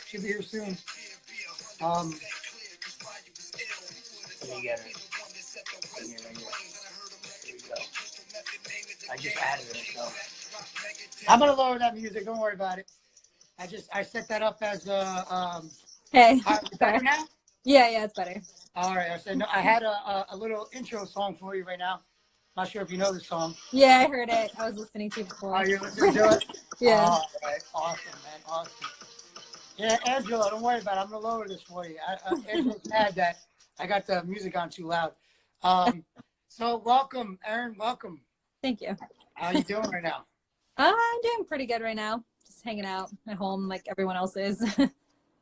Should be here soon. Let me get it. Right here. Here we go. I just added it, so I'm gonna lower that music. Don't worry about it. I set that up as Hey. Better now? Yeah, it's better. All right. I said no. I had a little intro song for you right now. Not sure if you know the song. Yeah, I heard it. I was listening to it before. Are you listening to it? Yeah. All right. Awesome, man. Awesome. Yeah, Angela, don't worry about it. I'm gonna lower this for you. Angela's mad that I got the music on too loud. So welcome, Erin. Welcome. Thank you. How you doing right now? I'm doing pretty good right now. Just hanging out at home like everyone else is.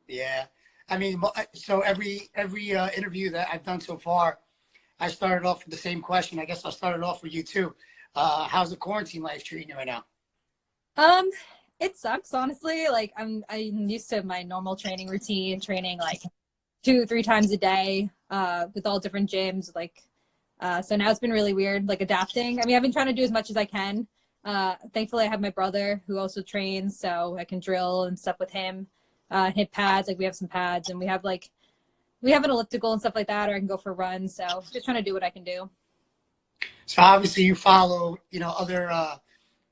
Yeah. I mean, so every interview that I've done so far, I started off with the same question. I guess I'll start it off with you too. How's the quarantine life treating you right now? It sucks, honestly. Like I'm used to my normal training routine, training like 2-3 times a day, with all different gyms. Like, so now it's been really weird, like adapting. I mean, I've been trying to do as much as I can. Thankfully I have my brother who also trains, so I can drill and stuff with him, hit pads. Like we have some pads and we have an elliptical and stuff like that, or I can go for runs. So just trying to do what I can do. So obviously you follow, other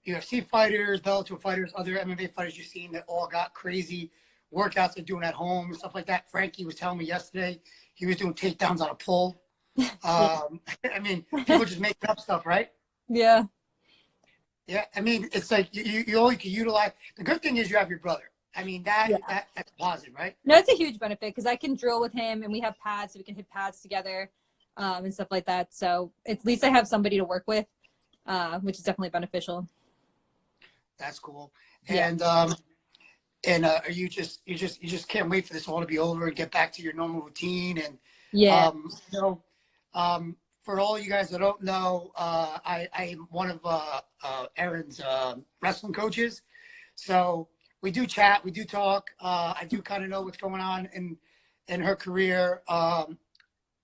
UFC fighters, Bellator fighters, other MMA fighters you've seen that all got crazy workouts they're doing at home and stuff like that. Frankie was telling me yesterday he was doing takedowns on a pole. I mean, people just making up stuff, right? Yeah. Yeah, I mean, it's like you only can utilize. The good thing is you have your brother. I mean, that's positive, right? No, it's a huge benefit because I can drill with him and we have pads, so we can hit pads together, and stuff like that. So at least I have somebody to work with, which is definitely beneficial. That's cool. Yeah. And are you just can't wait for this all to be over and get back to your normal routine? And Yeah. For all you guys that don't know, I am one of Erin's wrestling coaches. So we do chat, we do talk. I do kind of know what's going on in her career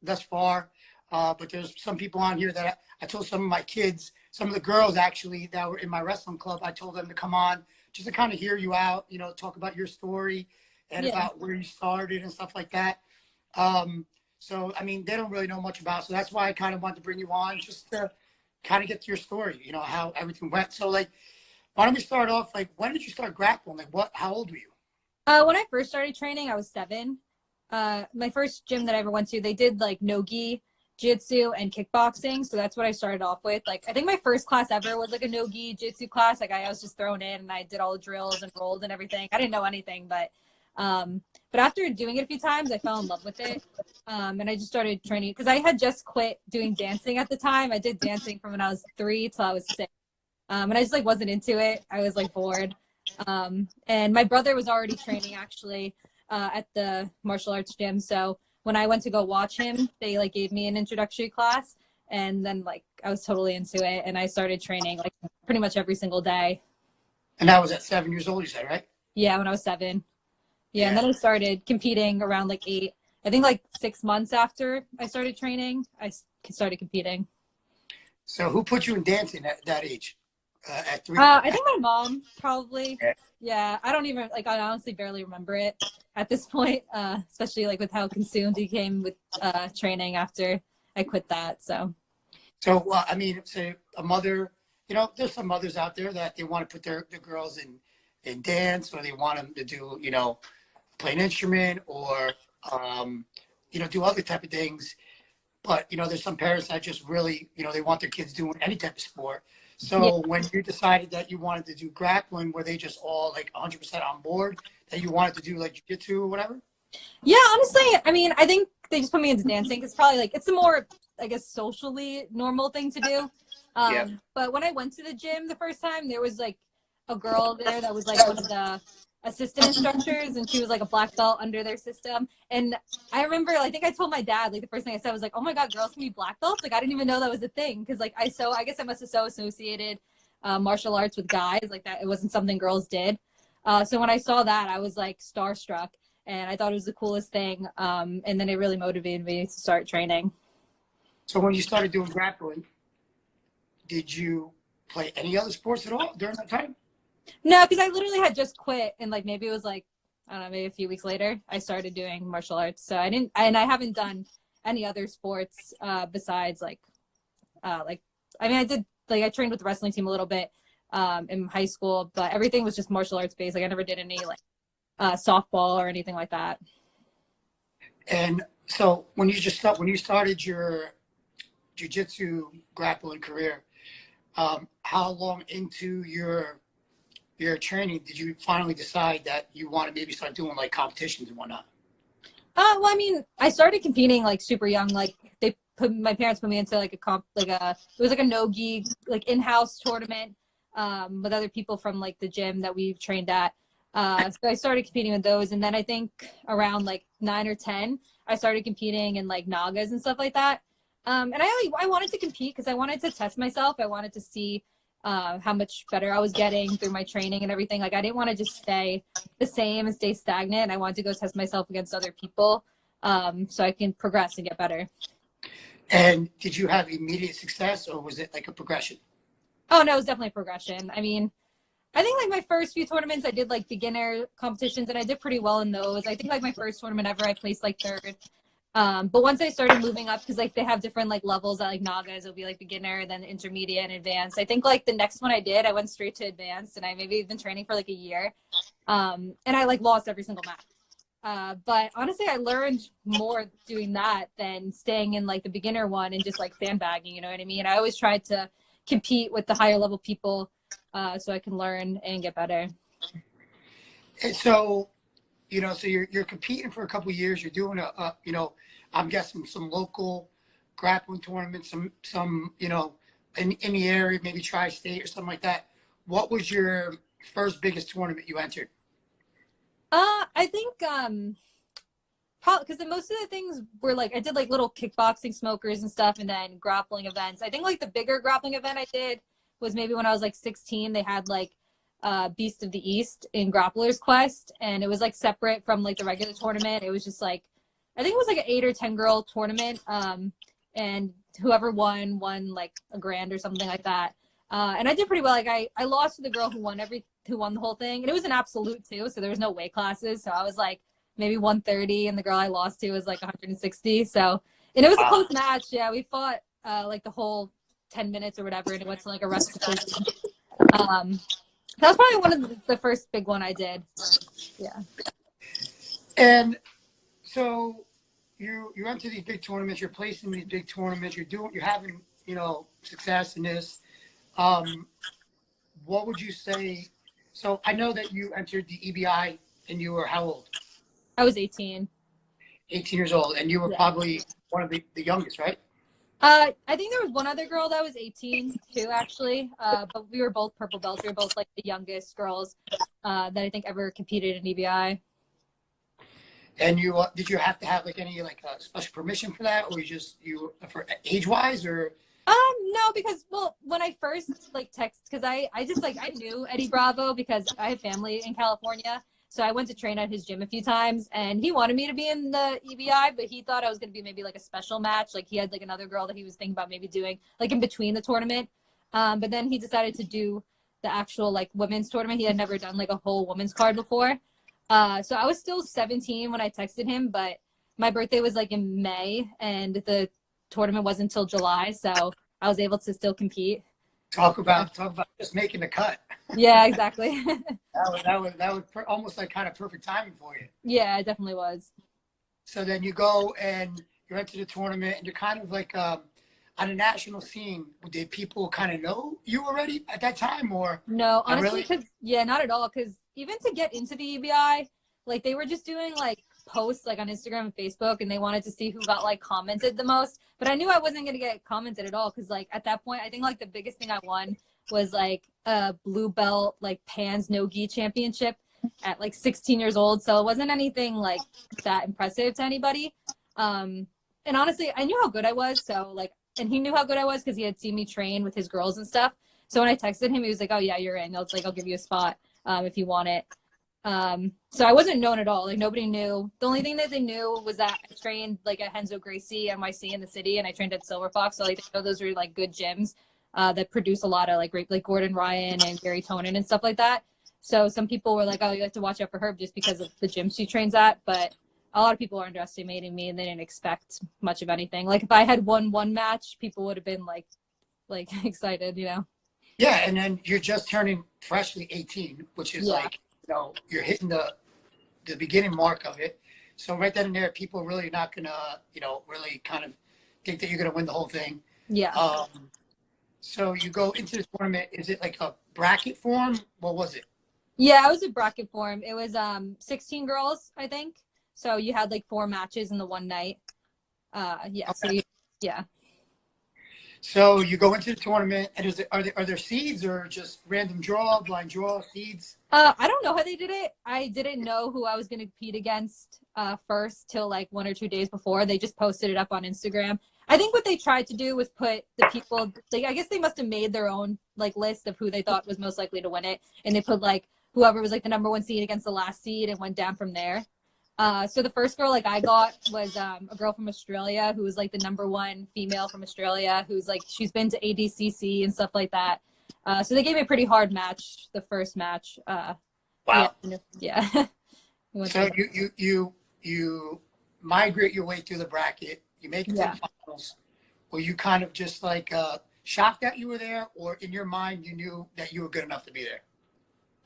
thus far. But there's some people on here that I told some of my kids, some of the girls actually that were in my wrestling club, I told them to come on just to kind of hear you out, talk about your story and about where you started and stuff like that. So, I mean, they don't really know much about it. So that's why I kind of wanted to bring you on just to kind of get to your story, how everything went. So, like, why don't we start off, like, when did you start grappling? Like, how old were you? When I first started training, I was 7. My first gym that I ever went to, they did, like, no-gi, jiu-jitsu, and kickboxing. So that's what I started off with. Like, I think my first class ever was, like, a no-gi jiu-jitsu class. Like, I was just thrown in, and I did all the drills and rolled and everything. I didn't know anything, but after doing it a few times, I fell in love with it. And I just started training because I had just quit doing dancing at the time. I did dancing from when I was 3 till I was 6. And I just like wasn't into it. I was like bored. And my brother was already training actually at the martial arts gym. So when I went to go watch him, they like gave me an introductory class. And then like I was totally into it. And I started training like pretty much every single day. And that was at 7 years old, you said, right? Yeah, when I was 7. Yeah, and then I started competing around like 8. I think like 6 months after I started training, I started competing. So who put you in dancing at that age? At 3? I think my mom probably. Yeah, I don't even like. I honestly barely remember it at this point, especially like with how consumed he became with training after I quit that. So I mean, say a mother. There's some mothers out there that they want to put their girls in dance, or they want them to do play an instrument or do other type of things. But there's some parents that just really they want their kids doing any type of sport. So when you decided that you wanted to do grappling, were they just all like 100% on board that you wanted to do like jiu-jitsu or whatever? Yeah, honestly, I mean, I think they just put me into dancing because probably like it's a more, I guess, socially normal thing to do. But when I went to the gym the first time, there was like a girl there that was like one of the assistant instructors, and she was like a black belt under their system. And I remember, I think I told my dad, like the first thing I said was like, oh my God, girls can be black belts. Like I didn't even know that was a thing. Cause like I guess I must have so associated martial arts with guys, like that it wasn't something girls did. So when I saw that, I was like starstruck and I thought it was the coolest thing. And then it really motivated me to start training. So when you started doing grappling, did you play any other sports at all during that time? No, because I literally had just quit, and like maybe it was like I don't know, maybe a few weeks later, I started doing martial arts. So I haven't done any other sports besides I mean, I trained with the wrestling team a little bit in high school, but everything was just martial arts based. Like I never did any softball or anything like that. And so when you started your jiu-jitsu grappling career, how long into your training did you finally decide that you want to maybe start doing like competitions and whatnot? Well, I mean, I started competing like super young. Like my parents put me into like it was like a no-gi like in-house tournament with other people from like the gym that we've trained at. So I started competing with those, and then I think around like 9 or 10, I started competing in like nagas and stuff like that. And I wanted to compete because I wanted to test myself. I wanted to see how much better I was getting through my training and everything. Like I didn't want to just stay the same and stay stagnant. I wanted to go test myself against other people so I can progress and get better. And did you have immediate success, or was it like a progression? Oh no, it was definitely a progression. I mean, I think like my first few tournaments, I did like beginner competitions and I did pretty well in those. I think like my first tournament ever, I placed like third. But once I started moving up, because like they have different like levels at like Nagas, it'll be like beginner, then intermediate and advanced. I think like the next one I did, I went straight to advanced, and I maybe been training for like a year. And I like lost every single match. But honestly, I learned more doing that than staying in like the beginner one and just like sandbagging, you know what I mean? I always tried to compete with the higher level people so I can learn and get better. And so, so you're competing for a couple of years. You're doing I'm guessing some local grappling tournaments, some in the area, maybe tri-state or something like that. What was your first biggest tournament you entered? I think probably because most of the things were like I did like little kickboxing smokers and stuff, and then grappling events. I think like the bigger grappling event I did was maybe when I was like 16. They had like Beast of the East in Grappler's Quest, and it was like separate from like the regular tournament. It was just like I think it was like an 8 or 10 girl tournament, and whoever won like a grand or something like that. And I did pretty well. Like I lost to the girl who won the whole thing, and it was an absolute too, so there was no weight classes. So I was like maybe 130, and the girl I lost to was like 160. So and it was a close match. Yeah, we fought like the whole 10 minutes or whatever, and it went to like a rest decision. That was probably one of the first big one I did. Yeah. And so you enter these big tournaments, you're placing these big tournaments, you're having, success in this. What would you say? So I know that you entered the EBI and you were how old? I was 18. 18 years old. And you were probably one of the youngest, right? I think there was one other girl that was 18 too, actually. But we were both purple belts. We were both like the youngest girls that I think ever competed in EBI. And you did you have to have like any like special permission for that, or you for age wise, or? No, because when I first like because I just like I knew Eddie Bravo because I have family in California. So I went to train at his gym a few times, and he wanted me to be in the EBI, but he thought I was going to be maybe like a special match. Like he had like another girl that he was thinking about maybe doing like in between the tournament. But then he decided to do the actual like women's tournament. He had never done like a whole women's card before. So I was still 17 when I texted him, but my birthday was like in May and the tournament wasn't until July. So I was able to still compete. Talk about just making the cut. Yeah, exactly. that was almost like kind of perfect timing for you. Yeah, it definitely was. So then you go and you enter the tournament, and you're kind of like on a national scene. Did people kind of know you already at that time, or no? Honestly, really? not at all. Because even to get into the EBI, like they were just doing like posts like on Instagram and Facebook, and they wanted to see who got like commented the most. But I knew I wasn't gonna get commented at all because like at that point, I think like the biggest thing I won was like a blue belt like Pans no gi championship at like 16 years old. So it wasn't anything like that impressive to anybody. And honestly, I knew how good I was. So like, and he knew how good I was because he had seen me train with his girls and stuff. So when I texted him, he was like, "Oh yeah, you're in." I'll give you a spot if you want it. So I wasn't known at all. Like nobody knew. The only thing that they knew was that I trained like at Henzo Gracie NYC in the city, and I trained at Silver Fox. So like they know those were like good gyms that produce a lot of like Gordon Ryan and Gary Tonin and stuff like that. So some people were like, oh, you have to watch out for her just because of the gym she trains at. But a lot of people are underestimating me and they didn't expect much of anything. Like if I had won one match, people would have been like excited, you know? Yeah, and then you're just turning freshly 18, which is Yeah. like, you're hitting the beginning mark of it. So right then and there, people are really not gonna, really kind of think that you're gonna win the whole thing. Yeah. So you go into the tournament. Is it like a bracket form? What was it? Yeah, it was a bracket form. It was 16 girls, I think. So you had like 4 matches in the one night. Yeah, so Okay. yeah. So you go into the tournament, and are there seeds or just random draw, blind draw, seeds? I don't know how they did it. I didn't know who I was going to compete against first till like 1 or 2 days before. They just posted it up on Instagram. I think what they tried to do was put the people, like, I guess they must have made their own like list of who they thought was most likely to win it, and they put like whoever was like the number 1 seed against the last seed and went down from there. So the first girl like I got was a girl from Australia who was like the number 1 female from Australia who's like she's been to ADCC and stuff like that. So they gave me a pretty hard match, the first match. Wow. Yeah. So you migrate your way through the bracket. You make it to the finals. Were you kind of just like shocked that you were there, or in your mind you knew that you were good enough to be there?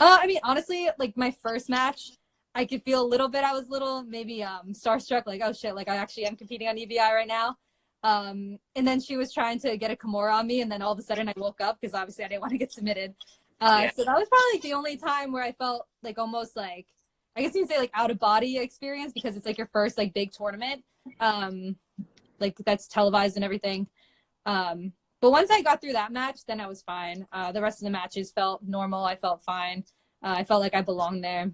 I mean, honestly, like my first match, I could feel a little bit. I was a little maybe starstruck, like, oh shit, like I actually am competing on EBI right now. And then she was trying to get a Kimura on me, and then all of a sudden I woke up because obviously I didn't want to get submitted. Yeah. So that was probably like the only time where I felt like almost like I guess you can say like out of body experience because it's like your first like big tournament, like that's televised and everything. But once I got through that match, then I was fine. The rest of the matches felt normal. I felt fine. I felt like I belonged there.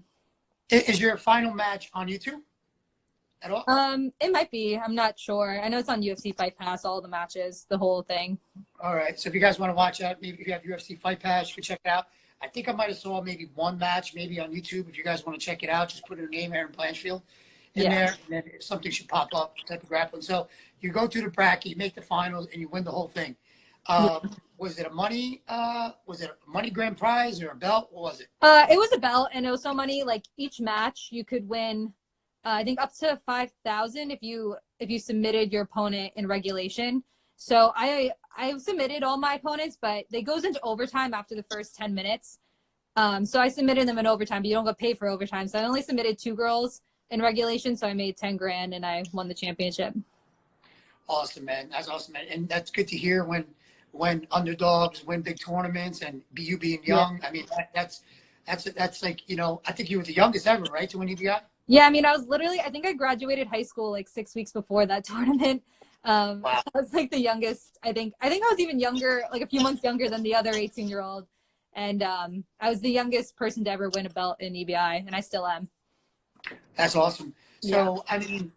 Is your final match on YouTube at all? It might be. I'm not sure. I know it's on UFC Fight Pass, all the matches, the whole thing. All right. So if you guys want to watch that, maybe if you have UFC Fight Pass, you can check it out. I think I might have saw maybe one match, maybe on YouTube. If you guys want to check it out, just put in her name, Erin Blanchfield, in there, and then something should pop up, type of grappling. So you go through the bracket, you make the finals, and you win the whole thing. Was it a money grand prize or a belt? What was it? It was a belt, and it was so money. Like each match, you could win. I think up to 5,000 if you submitted your opponent in regulation. So I submitted all my opponents, but it goes into overtime after the first 10 minutes. So I submitted them in overtime, but you don't get paid for overtime. So I only submitted 2 girls in regulation, so I made 10 grand and I won the championship. Awesome, man. That's awesome, man. And that's good to hear when underdogs win big tournaments and you being young. Yeah. I mean, that's like, I think you were the youngest ever, right, to win EBI? Yeah, I mean, I think I graduated high school like 6 weeks before that tournament. Wow. I was like the youngest. I think I was even younger, like a few months younger than the other 18-year-old. And I was the youngest person to ever win a belt in EBI, and I still am. That's awesome. So, yeah. I mean,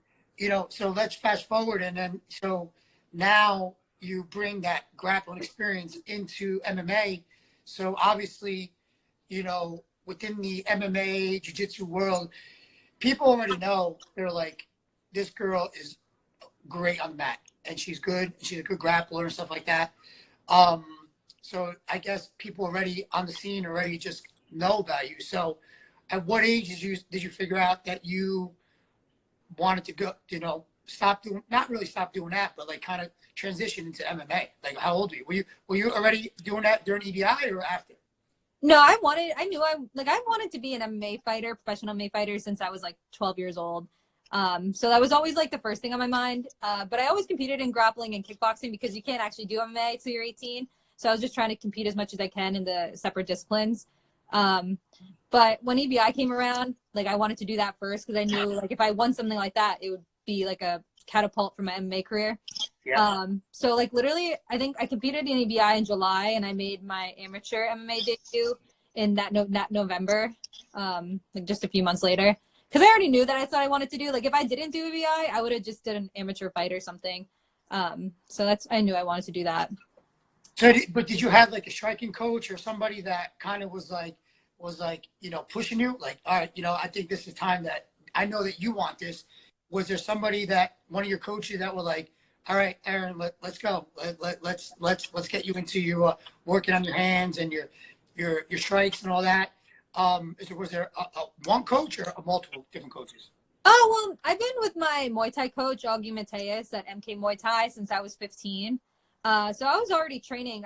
so let's fast forward. And then, so now you bring that grappling experience into MMA. So obviously, within the MMA jiu-jitsu world, people already know, they're like, this girl is great on the mat and she's good. She's a good grappler and stuff like that. So I guess people already on the scene already just know about you. So at what age did you figure out that you wanted to go, not really stop doing that, but like kind of transition into MMA? Like, how old were you? Were you already doing that during EBI or after? No, I wanted to be an MMA fighter, professional MMA fighter since I was like 12 years old. So that was always like the first thing on my mind. But I always competed in grappling and kickboxing because you can't actually do MMA till you're 18. So I was just trying to compete as much as I can in the separate disciplines. But when EBI came around, like I wanted to do that first because I knew like if I won something like that, it would be like a catapult for my MMA career. Yeah. So like literally, I think I competed in EBI in July and I made my amateur MMA debut in that November, like just a few months later. Because I already knew that I thought I wanted to do. Like if I didn't do EBI, I would have just did an amateur fight or something. So I knew I wanted to do that. So, but did you have like a striking coach or somebody that kind of was like, pushing you? Like, all right, I think this is time that I know that you want this. Was there somebody one of your coaches that were like, all right, Erin, let's go. Let's get you into your working on your hands and your strikes and all that. Was there one coach or multiple different coaches? Oh, well, I've been with my Muay Thai coach, Augie Mateus, at MK Muay Thai since I was 15. So I was already training.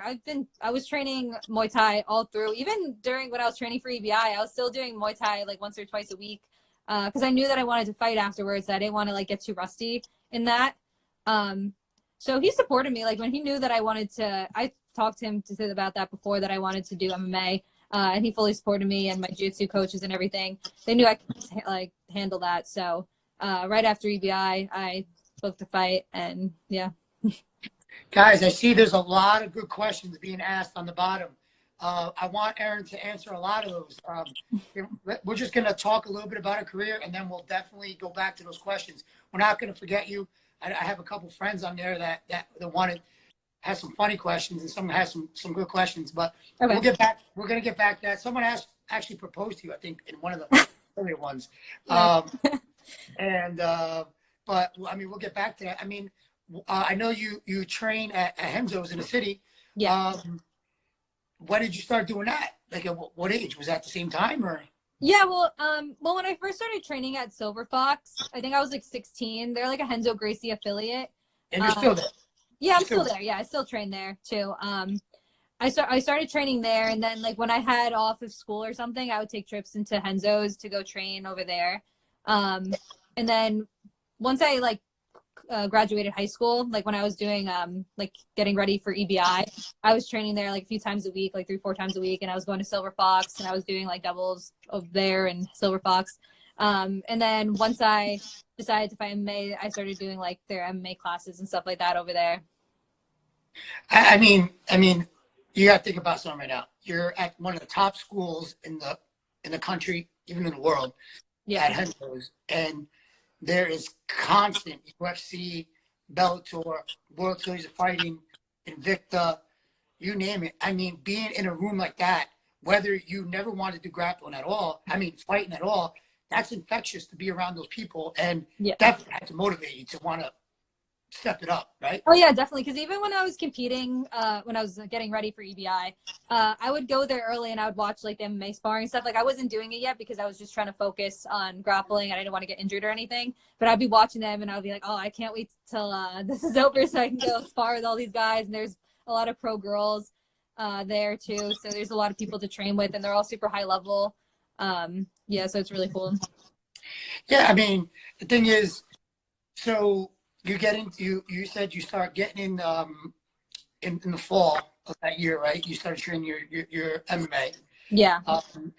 I was training Muay Thai all through. Even during when I was training for EBI, I was still doing Muay Thai like once or twice a week. Because I knew that I wanted to fight afterwards. I didn't want to like get too rusty in that. So he supported me. Like when he knew that I wanted to, I talked to him about that before, that I wanted to do MMA. And he fully supported me, and my jiu-jitsu coaches and everything. They knew I could like handle that. So right after EBI, I booked a fight, and yeah. Guys, I see there's a lot of good questions being asked on the bottom. I want Erin to answer a lot of those. We're just going to talk a little bit about her career, and then we'll definitely go back to those questions. We're not going to forget you. I have a couple friends on there that has some funny questions, and someone has some good questions. But okay. We'll get back. We're going to get back to that. Someone actually proposed to you, I think, in one of the earlier ones. But I mean, we'll get back to that. I mean, I know you train at Henzo's in the city. Yeah. When did you start doing that? Like at what age? Was that at the same time or? Yeah, well, when I first started training at Silver Fox, I think I was like 16. They're like a Henzo Gracie affiliate. And you're still there? Yeah, I'm still there. Yeah, I still train there too. I started training there, and then like when I had off of school or something, I would take trips into Henzo's to go train over there. And then once I like graduated high school, like when I was doing like getting ready for EBI, I was training there like a few times a week, like 3-4 times a week, and I was going to Silver Fox, and I was doing like doubles of there and Silver Fox. And then once I decided to fight MMA, I started doing like their MMA classes and stuff like that over there. I mean, you got to think about something right now. You're at one of the top schools in the country, even in the world, at Henzo's, and there is constant UFC, Bellator, World Series of Fighting, Invicta, you name it. I mean, being in a room like that, whether you never wanted to do grappling at all, fighting at all, that's infectious to be around those people, and definitely had to motivate you to want to step it up, right? Oh yeah, definitely. Because even when I was competing, when I was getting ready for EBI, I would go there early and I would watch like the MMA sparring stuff. Like I wasn't doing it yet because I was just trying to focus on grappling and I didn't want to get injured or anything. But I'd be watching them and I'd be like, oh, I can't wait till this is over so I can go spar with all these guys. And there's a lot of pro girls there too, so there's a lot of people to train with, and they're all super high level. Yeah, so it's really cool. Yeah, I mean, the thing is, so you said you start getting in the fall of that year, right? You started training your MMA. Yeah.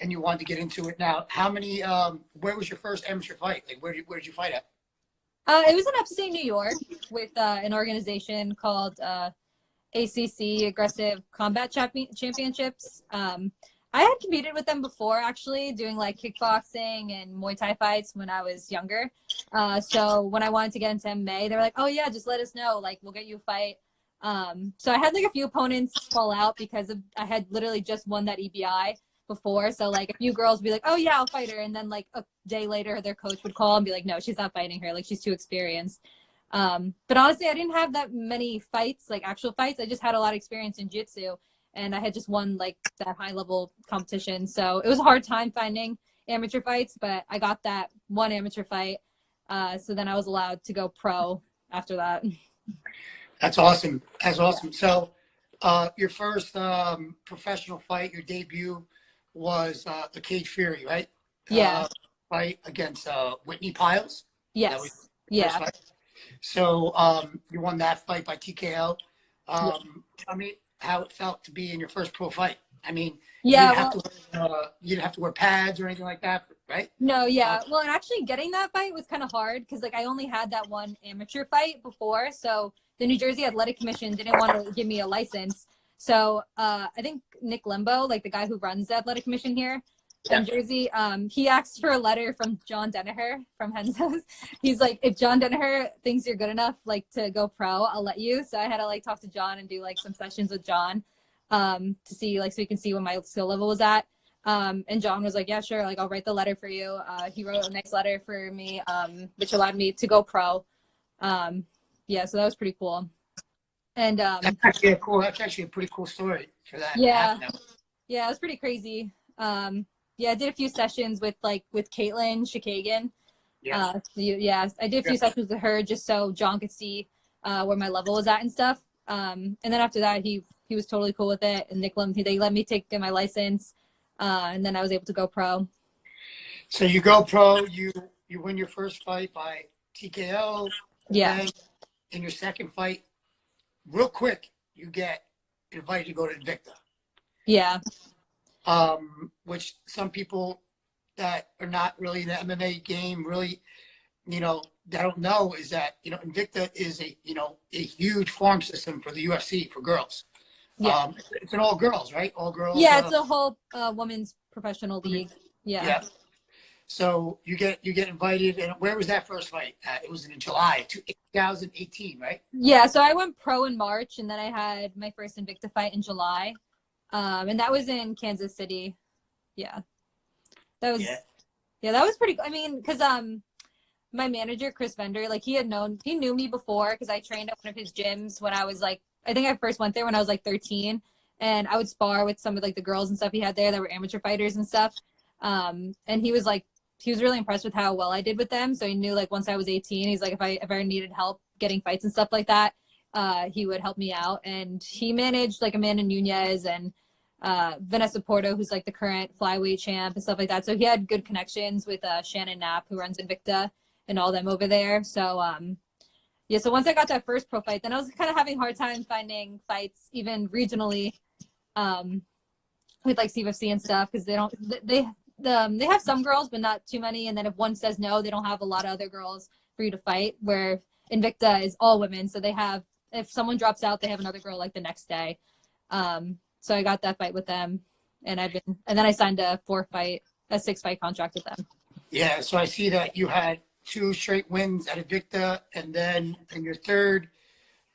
And you wanted to get into it. Now, how many? Where was your first amateur fight? Like, where did you fight at? It was in upstate New York with an organization called ACC, Aggressive Combat Championships. I had competed with them before, actually, doing like kickboxing and Muay Thai fights when I was younger. So when I wanted to get into MMA, they were like, oh yeah, just let us know. Like, we'll get you a fight. So I had like a few opponents fall out because I had literally just won that EBI before. So like a few girls would be like, oh yeah, I'll fight her. And then like a day later, their coach would call and be like, no, she's not fighting her. Like, she's too experienced. But honestly, I didn't have that many fights, like actual fights. I just had a lot of experience in jiu-jitsu. And I had just won like that high level competition. So it was a hard time finding amateur fights, but I got that one amateur fight. So then I was allowed to go pro after that. That's awesome. That's awesome. So your first professional fight, your debut was the Cage Fury, right? Yeah. Fight against Whitney Piles. Yes. Yeah. So you won that fight by TKO. Tell me how it felt to be in your first pro fight. I mean, you didn't have to wear pads or anything like that, right? No, yeah. Well, and actually getting that fight was kind of hard because like I only had that one amateur fight before. So the New Jersey Athletic Commission didn't want to give me a license. So I think Nick Limbo, like the guy who runs the Athletic Commission here in Jersey, he asked for a letter from John Danaher from Henzo's. He's like, if John Danaher thinks you're good enough like to go pro, I'll let you. So I had to like talk to John and do like some sessions with John to see like so you can see what my skill level was at. And John was like, yeah, sure, like I'll write the letter for you. He wrote a nice letter for me, which allowed me to go pro. Yeah, so that was pretty cool. And that's actually a pretty cool story for that. Yeah, it was pretty crazy. I did a few sessions with Caitlin Shikagan. Yeah. I did a few sessions with her just so John could see where my level was at and stuff. And then after that, he was totally cool with it. And they let me get my license, and then I was able to go pro. So you go pro, you win your first fight by TKO. Yeah. Then in your second fight, real quick, you get invited to go to Invicta. Yeah. Which some people that are not really in the MMA game really, they don't know is that, Invicta is a huge farm system for the UFC for girls. Yeah. It's an all girls, right? All girls. Yeah, it's a whole women's professional league. Yeah. Yeah. So you get invited, and where was that first fight? It was in July 2018, right? Yeah, so I went pro in March, and then I had my first Invicta fight in July, and that was in Kansas City. Yeah, that was pretty. I mean, because my manager Chris Vender, he knew me before because I trained at one of his gyms when I was I think I first went there when I was 13, and I would spar with some of the girls and stuff he had there that were amateur fighters and stuff. And he was really impressed with how well I did with them. So he knew once I was 18, he's if I ever needed help getting fights and stuff like that, he would help me out. And he managed Amanda Nunez and Vanessa Porto, who's the current flyweight champ and stuff like that. So he had good connections with Shannon Knapp, who runs Invicta, and all them over there. So so once I got that first pro fight, then I was kind of having a hard time finding fights even regionally with CFC and stuff because they have some girls but not too many, and then if one says no, they don't have a lot of other girls for you to fight, where Invicta is all women, so they have, if someone drops out, they have another girl the next day. So I got that fight with them, and then I signed a 6-fight contract with them. Yeah, so I see that you had 2 straight wins at Invicta, and then in your third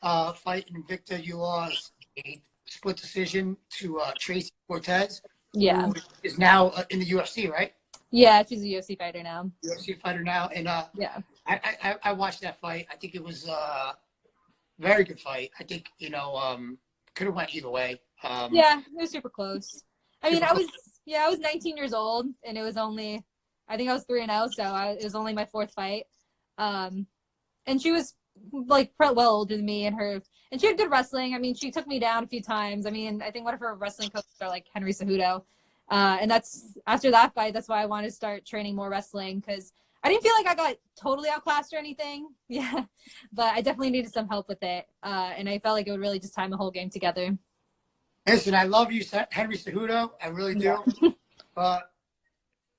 fight in Invicta, you lost a split decision to Tracy Cortez. Yeah. Who is now in the UFC, right? Yeah, she's a UFC fighter now. UFC fighter now, and yeah. I watched that fight. I think it was a very good fight. I think could have went either way. Yeah, it was super close. I mean, I was 19 years old, and it was only, I think I was 3-0, so it was only my 4th fight. And she was well older than me, and she had good wrestling. I mean, she took me down a few times. I mean, I think one of her wrestling coaches are Henry Cejudo. And that's after that fight, that's why I wanted to start training more wrestling, because I didn't feel like I got totally outclassed or anything. Yeah, but I definitely needed some help with it. And I felt like it would really just tie the whole game together. Listen, I love you, Henry Cejudo. I really do. Yeah. But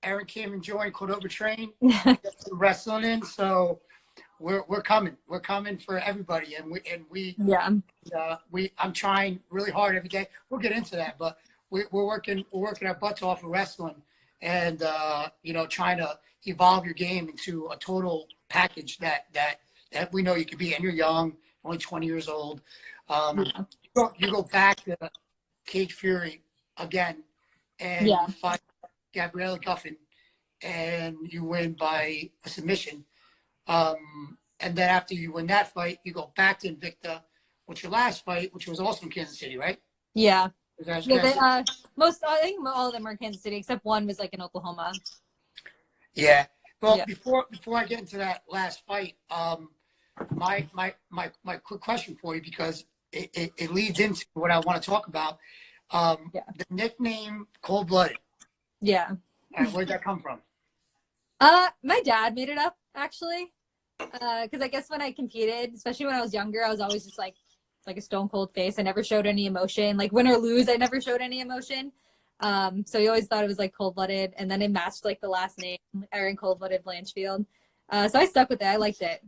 Erin came and joined Cordoba Train, get some wrestling in, so we're coming. We're coming for everybody, and I'm trying really hard every day. We'll get into that, but we're working our butts off of wrestling, and trying to evolve your game into a total package that we know you could be. And you're young, only 20 years old. You go back to Cage Fury again, and you fight Gabriella Guffin, and you win by a submission. And then after you win that fight, you go back to Invicta, which your last fight, which was also in Kansas City, right? Yeah. I think all of them were in Kansas City, except one was in Oklahoma. Yeah. Well, before I get into that last fight, my quick question for you, because it leads into what I want to talk about. The nickname Cold Blooded. Yeah. Where'd that come from? My dad made it up, actually. Because I guess when I competed, especially when I was younger, I was always just like a stone cold face. I never showed any emotion. Win or lose, I never showed any emotion. So he always thought it was Cold Blooded, and then it matched the last name, Erin Cold Blooded Blanchfield. So I stuck with it. I liked it.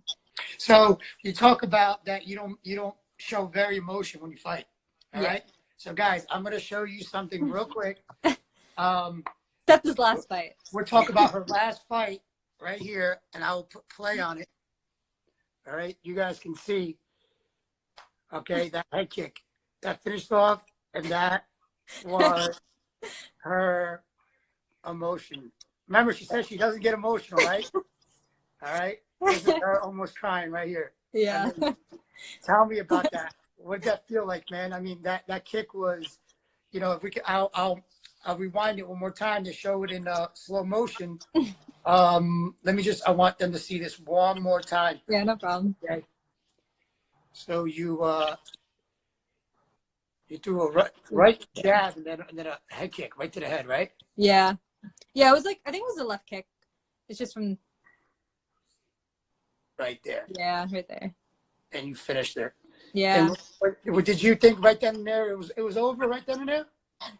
So you talk about that you don't show very emotion when you fight. All right. So guys, I'm gonna show you something real quick. Except his last fight. We're talking about her last fight right here, and I will play on it. All right, you guys can see. Okay, that head kick that finished off, and that was her emotion. Remember, she said she doesn't get emotional, right? All right, this is her almost crying right here. Yeah. I mean, tell me about that. What did that feel like, man? I mean, that kick was, if we could, I'll I'll rewind it one more time to show it in slow motion. I want them to see this one more time. Yeah, no problem. Okay. So you threw a right jab and then a head kick right to the head, right? Yeah. Yeah, it was like, I think it was a left kick. It's just from Right there. Yeah, right there. And you finished there. Yeah. And what did you think right then and there? It was over right then and there?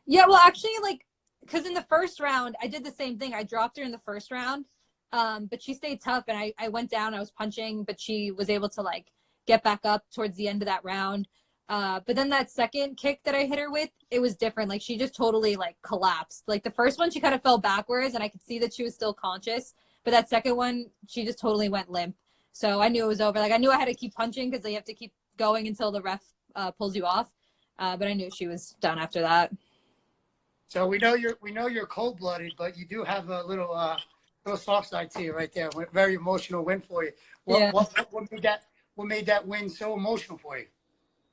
Yeah, well, actually, like, because in the first round, I did the same thing. I dropped her in the first round, but she stayed tough, and I went down. I was punching, but she was able to, like, get back up towards the end of that round. But then that second kick that I hit her with, it was different. Like, she just totally, like, collapsed. Like, the first one, she kind of fell backwards, and I could see that she was still conscious. But that second one, she just totally went limp. So I knew it was over. Like, I knew I had to keep punching because you have to keep going until the ref pulls you off. But I knew she was done after that. So we know you're cold-blooded, but you do have a little soft side to you right there. Very emotional win for you. What made that win so emotional for you?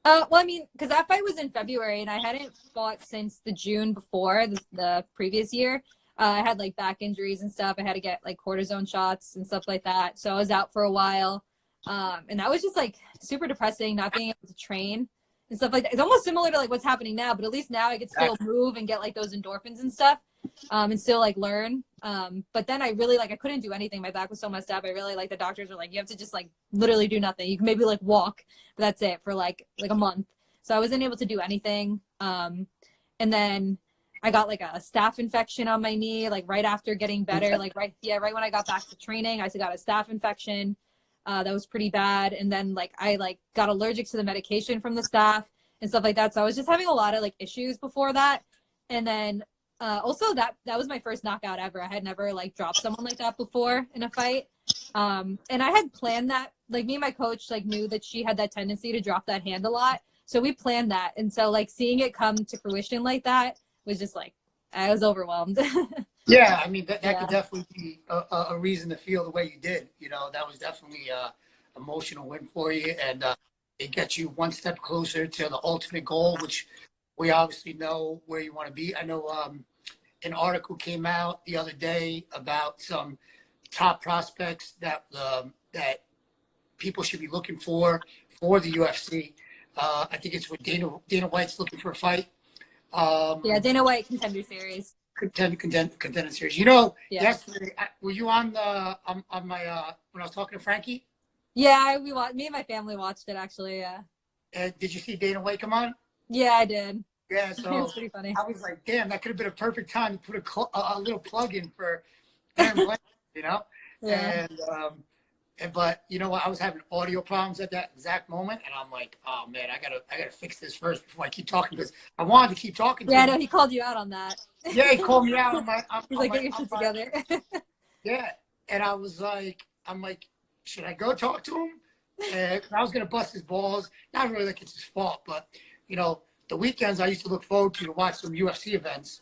Well, I mean, because that fight was in February, and I hadn't fought since the June before the previous year. I had like back injuries and stuff. I had to get like cortisone shots and stuff like that. So I was out for a while, and that was just like super depressing, not being able to train and stuff like that. It's almost similar to like what's happening now, but at least now I could still move and get like those endorphins and stuff, and still like learn. But then I really I couldn't do anything. My back was so messed up. I really the doctors were like, you have to just like literally do nothing. You can maybe like walk, but that's it for like a month. So I wasn't able to do anything. And then I got like a staph infection on my knee, like right after getting better, like right when I got back to training, I got a staph infection. That was pretty bad. And then I got allergic to the medication from the staph and stuff like that. So I was just having a lot of like issues before that. And then also that was my first knockout ever. I had never like dropped someone like that before in a fight. And I had planned that, like me and my coach like knew that she had that tendency to drop that hand a lot. So we planned that. And so like seeing it come to fruition like that was just like, I was overwhelmed. Yeah, I mean, that could definitely be a reason to feel the way you did. You know, that was definitely an emotional win for you. And it gets you one step closer to the ultimate goal, which we obviously know where you want to be. I know an article came out the other day about some top prospects that people should be looking for the UFC. I think it's what Dana White's looking for a fight. Yeah, Dana White Contender Series. Contender Series. You know, yesterday, were you on my when I was talking to Frankie? Yeah, me and my family watched it actually. Yeah. Did you see Dana White come on? Yeah, I did. Yeah, so it was pretty funny. I was like, damn, that could have been a perfect time to put a little plug in for Erin Blanchfield, you know? Yeah. But you know what? I was having audio problems at that exact moment, and I'm like, oh man, I gotta fix this first before I keep talking because I wanted to keep talking. Yeah, I know he called you out on that. Yeah, he called me out. He's like, get your shit together. Yeah, and I'm like, should I go talk to him? And I was gonna bust his balls. Not really like it's his fault, but you know, the weekends I used to look forward to watch some UFC events,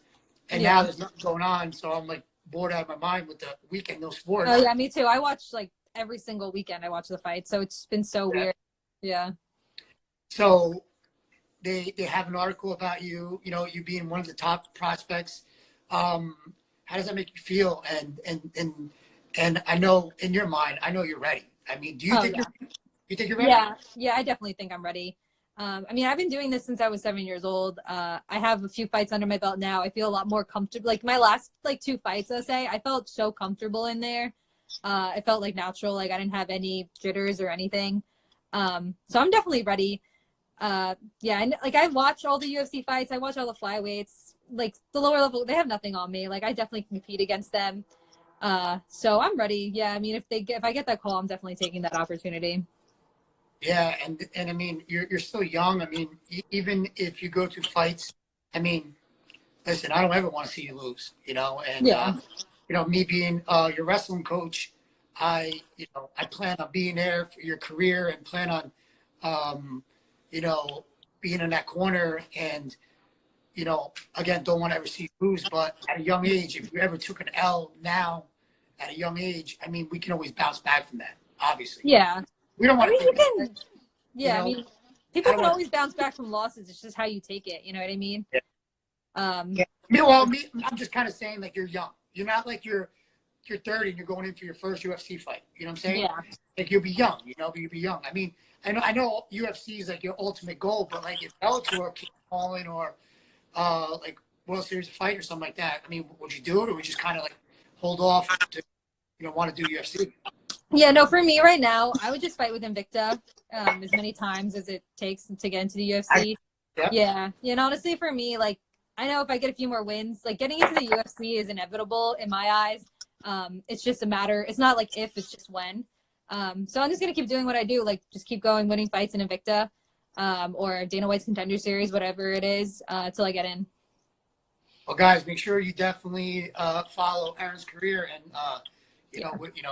and now there's nothing going on, so I'm like bored out of my mind with the weekend no sports. Oh yeah, me too. I watch like every single weekend. I watch the fight, so it's been so weird. Yeah. So they have an article about you. You know, you being one of the top prospects. How does that make you feel? And I know in your mind, I know you're ready. I mean, do you think you're ready? Yeah, I definitely think I'm ready. I mean, I've been doing this since I was 7 years old. I have a few fights under my belt now. I feel a lot more comfortable. Like my last 2 fights, I'll say, I felt so comfortable in there. I felt like natural. Like I didn't have any jitters or anything. So I'm definitely ready. And like I watch all the UFC fights. I watch all the flyweights. Like the lower level, they have nothing on me. Like I definitely can compete against them. So I'm ready. Yeah, I mean, if I get that call, I'm definitely taking that opportunity. Yeah, and I mean, you're still young. I mean, even if you go to fights, I mean, listen, I don't ever want to see you lose, you know. And you know, me being your wrestling coach, I plan on being there for your career and plan on, you know, being in that corner. And you know, again, don't want to ever see you lose. But at a young age, if you ever took an L now, at a young age, I mean, we can always bounce back from that. Obviously. Yeah. We don't want to think I mean, people can always bounce back from losses. It's just how you take it. You know what I mean? Yeah. I'm just kind of saying like you're young. You're not like you're 30 and you're going into your first UFC fight. You know what I'm saying? Yeah. Like you'll be young. You'll be young. I mean, I know UFC is like your ultimate goal, but like if Bellator keep calling or like World Series of Fight or something like that, I mean, would you do it or would you just kind of like hold off to want to do UFC? Yeah, no, for me right now, I would just fight with Invicta as many times as it takes to get into the UFC. Yeah. Yeah. And honestly, for me, like, I know if I get a few more wins, like getting into the UFC is inevitable in my eyes. It's just a matter. It's not like if, it's just when. So I'm just gonna keep doing what I do, like just keep going, winning fights in Invicta, or Dana White's Contender Series, whatever it is, till I get in. Well, guys, make sure you definitely follow Erin's career, and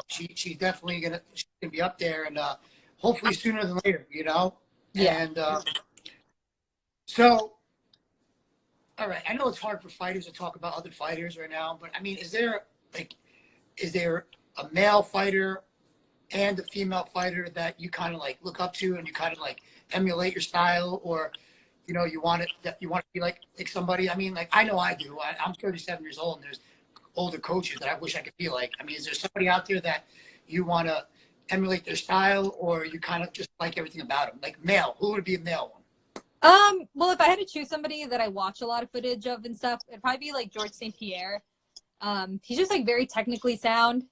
she's definitely gonna be up there, and hopefully sooner than later. Yeah. And so, all right, I know it's hard for fighters to talk about other fighters right now, but I mean, is there a male fighter and a female fighter that you kind of like look up to and you kind of like emulate your style, or you want to be like somebody? I mean, like I know I do. I'm 37 years old, and there's older coaches that I wish I could be like. I mean, is there somebody out there that you want to emulate their style, or you kind of just like everything about them? Like male, who would be a male one? Well, if I had to choose somebody that I watch a lot of footage of and stuff, it'd probably be like George St. Pierre. He's just like very technically sound.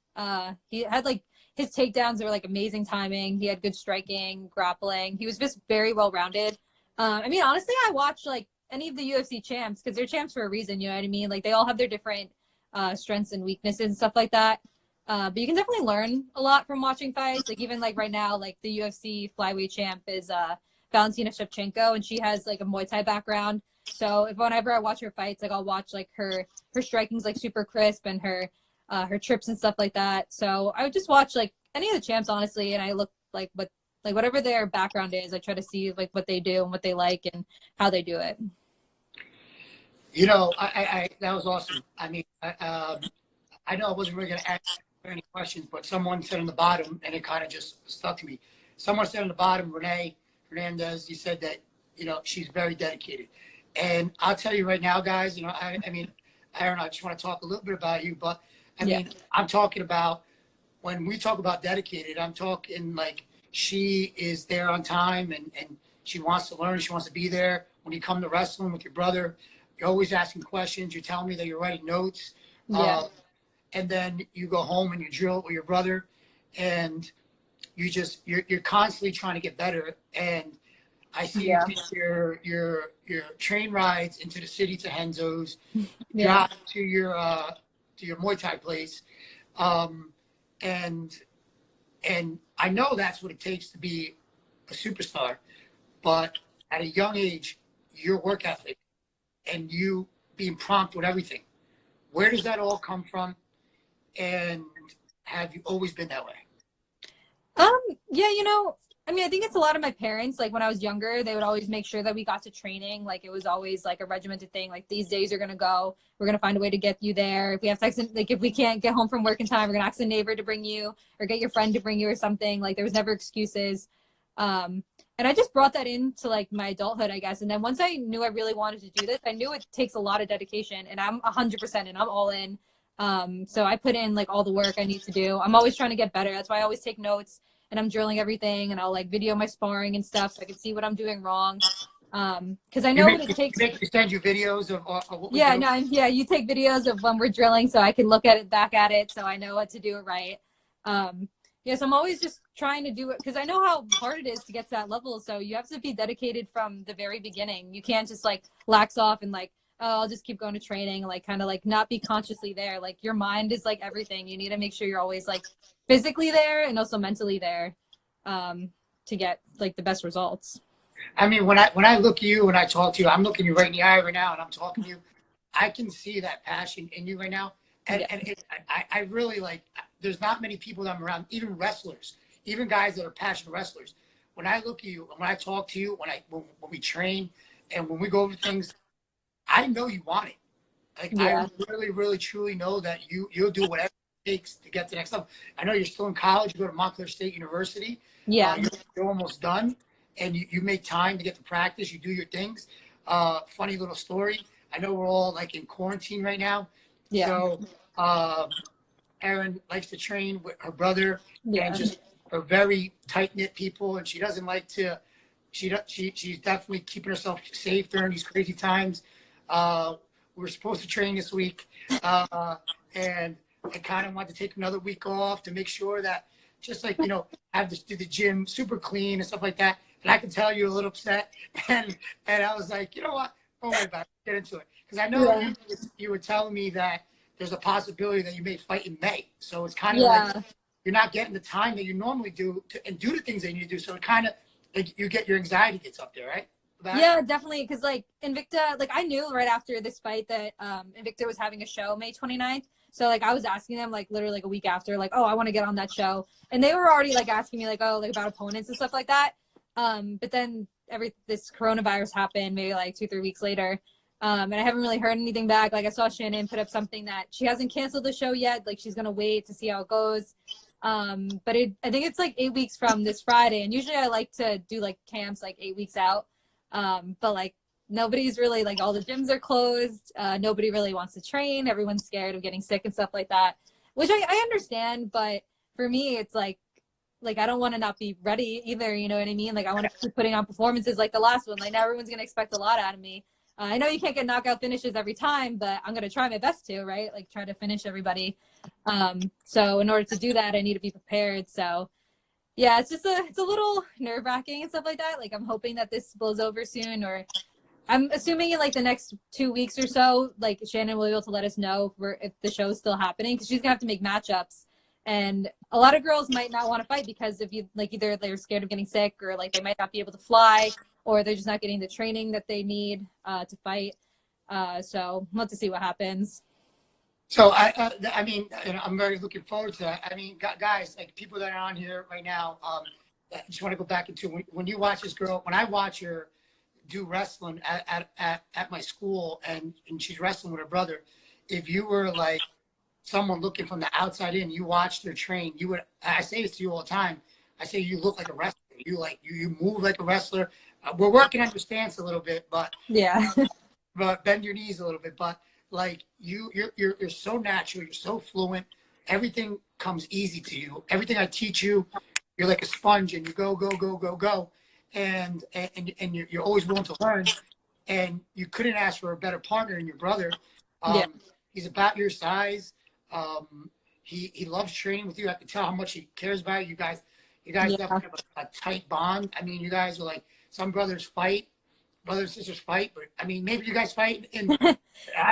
He had like his takedowns were like amazing timing. He had good striking, grappling. He was just very well rounded. I mean, honestly, I watch like any of the UFC champs because they're champs for a reason. You know what I mean? Like they all have their different strengths and weaknesses and stuff like that. But you can definitely learn a lot from watching fights. Like even like right now, like the UFC flyweight champ is Valentina Shevchenko, and she has like a Muay Thai background. So whenever I watch her fights, like I'll watch like her striking's like super crisp and her trips and stuff like that. So I would just watch like any of the champs honestly, and I look like whatever their background is, I try to see like what they do and what they like and how they do it. I that was awesome. I mean, I know I wasn't really going to ask any questions, but someone said on the bottom, and it kind of just stuck to me. Someone said on the bottom, Renee Hernandez, you said that, she's very dedicated. And I'll tell you right now, guys, I mean, Erin, I just want to talk a little bit about you, but I mean, I'm talking about, when we talk about dedicated, I'm talking like she is there on time and she wants to learn. She wants to be there. When you come to wrestling with your brother, you're always asking questions. You're telling me that you're writing notes. Yeah. And then you go home and you drill with your brother, and you're constantly trying to get better. And I see your train rides into the city to Henzo's, drop to your Muay Thai place, and I know that's what it takes to be a superstar. But at a young age, your work ethic and you being prompt with everything, where does that all come from? And have you always been that way? Yeah, I mean, I think it's a lot of my parents. Like when I was younger, they would always make sure that we got to training. Like it was always like a regimented thing. Like these days you're gonna go. We're gonna find a way to get you there. If we have to, like if we can't get home from work in time, we're gonna ask a neighbor to bring you or get your friend to bring you or something. Like there was never excuses. And I just brought that into like my adulthood, I guess. And then once I knew I really wanted to do this, I knew it takes a lot of dedication, and I'm 100% and I'm all in. So I put in like all the work I need to do. I'm always trying to get better. That's why I always take notes and I'm drilling everything, and I'll like video my sparring and stuff so I can see what I'm doing wrong. Cause I know what it takes. You send you videos of what we do. Yeah, you take videos of when we're drilling so I can look at it back at it so I know what to do it right. Yes, I'm always just trying to do it because I know how hard it is to get to that level. So you have to be dedicated from the very beginning. You can't just like lax off and like, oh, I'll just keep going to training and like kind of like not be consciously there. Like your mind is like everything. You need to make sure you're always like physically there and also mentally there to get like the best results. I mean, when I look at you and I talk to you, I'm looking you right in the eye right now and I'm talking to you. I can see that passion in you right now. And, I really like, there's not many people that I'm around, even wrestlers, even guys that are passionate wrestlers. When I look at you and when I talk to you, when we train and when we go over things, I know you want it. Like I really, really, truly know that you'll do whatever it takes to get to the next level. I know you're still in college. You go to Montclair State University. Yeah. You're almost done, and you make time to get to practice. You do your things. Funny little story. I know we're all like in quarantine right now. Yeah. So Erin likes to train with her brother, and Yeah. just are very tight knit people, and she doesn't like to. She's definitely keeping herself safe during these crazy times. We were supposed to train this week, and I kind of wanted to take another week off to make sure that just like have to do the gym super clean and stuff like that. And I can tell you're a little upset, and I was like, you know what? Don't worry about it. Get into it, because I know Yeah. you were telling me that there's a possibility that you may fight in May. So it's kind of Yeah. like you're not getting the time that you normally do and do the things that you need to do. So it kind of like you get your anxiety gets up there, right? Yeah, definitely. Because like Invicta, like I knew right after this fight that Invicta was having a show May 29th. So like I was asking them like literally like a week after, like, oh, I want to get on that show. And they were already like asking me like, oh, like about opponents and stuff like that. But then this coronavirus happened maybe like 2-3 weeks later. And I haven't really heard anything back. Like I saw Shannon put up something that she hasn't canceled the show yet. Like she's gonna wait to see how it goes. But I think it's like 8 weeks from this Friday. And usually I like to do like camps like 8 weeks out. But like nobody's really like all the gyms are closed. Nobody really wants to train. Everyone's scared of getting sick and stuff like that, which I understand. But for me, it's like I don't want to not be ready either. You know what I mean? Like I want to keep putting on performances like the last one. Like now everyone's going to expect a lot out of me. I know you can't get knockout finishes every time, but I'm going to try my best to, right? Like try to finish everybody. So in order to do that, I need to be prepared. So yeah, it's a little nerve wracking and stuff like that. Like I'm hoping that this blows over soon, or I'm assuming in like the next 2 weeks or so, like Shannon will be able to let us know if the show's still happening, because she's gonna have to make matchups. And a lot of girls might not want to fight because if you like either they're scared of getting sick, or like they might not be able to fly, or they're just not getting the training that they need to fight. So we'll have to see what happens. So I mean, I'm very looking forward to that. I mean, guys, like people that are on here right now, I just want to go back into when you watch this girl. When I watch her do wrestling at my school, and she's wrestling with her brother. If you were like someone looking from the outside in, you watched her train, you would. I say this to you all the time. I say you look like a wrestler. You move like a wrestler. We're working on your stance a little bit, but Yeah. but bend your knees a little bit. But like you're so natural. You're so fluent. Everything comes easy to you. Everything I teach you, you're like a sponge, and you go go go go go, and you're always willing to learn. And you couldn't ask for a better partner than your brother. Yeah. He's about your size. He loves training with you. I can tell how much he cares about you guys. You guys definitely have a tight bond. I mean, you guys are like some brothers fight, brothers and sisters fight, but I mean, maybe you guys fight. And I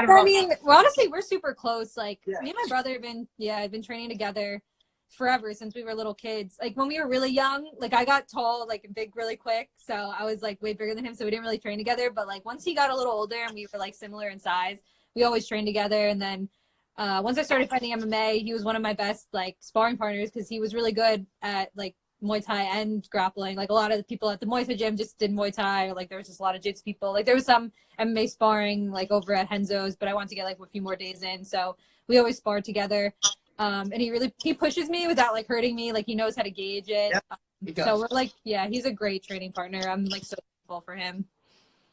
don't know. I mean, well, honestly, we're super close. Like Yeah. me and my brother have been training together forever since we were little kids. Like when we were really young, like I got tall, like and big really quick. So I was like way bigger than him. So we didn't really train together. But like once he got a little older and we were like similar in size, we always trained together. And then once I started fighting MMA, he was one of my best like sparring partners because he was really good at like Muay Thai and grappling. Like a lot of the people at the Muay Thai gym just did Muay Thai, or like there was just a lot of Jits people. Like there was some MMA sparring like over at Henzo's, but I wanted to get like a few more days in. So we always sparred together. And he pushes me without like hurting me. Like he knows how to gauge it. Yep, so we're like, yeah, he's a great training partner. I'm like so thankful for him.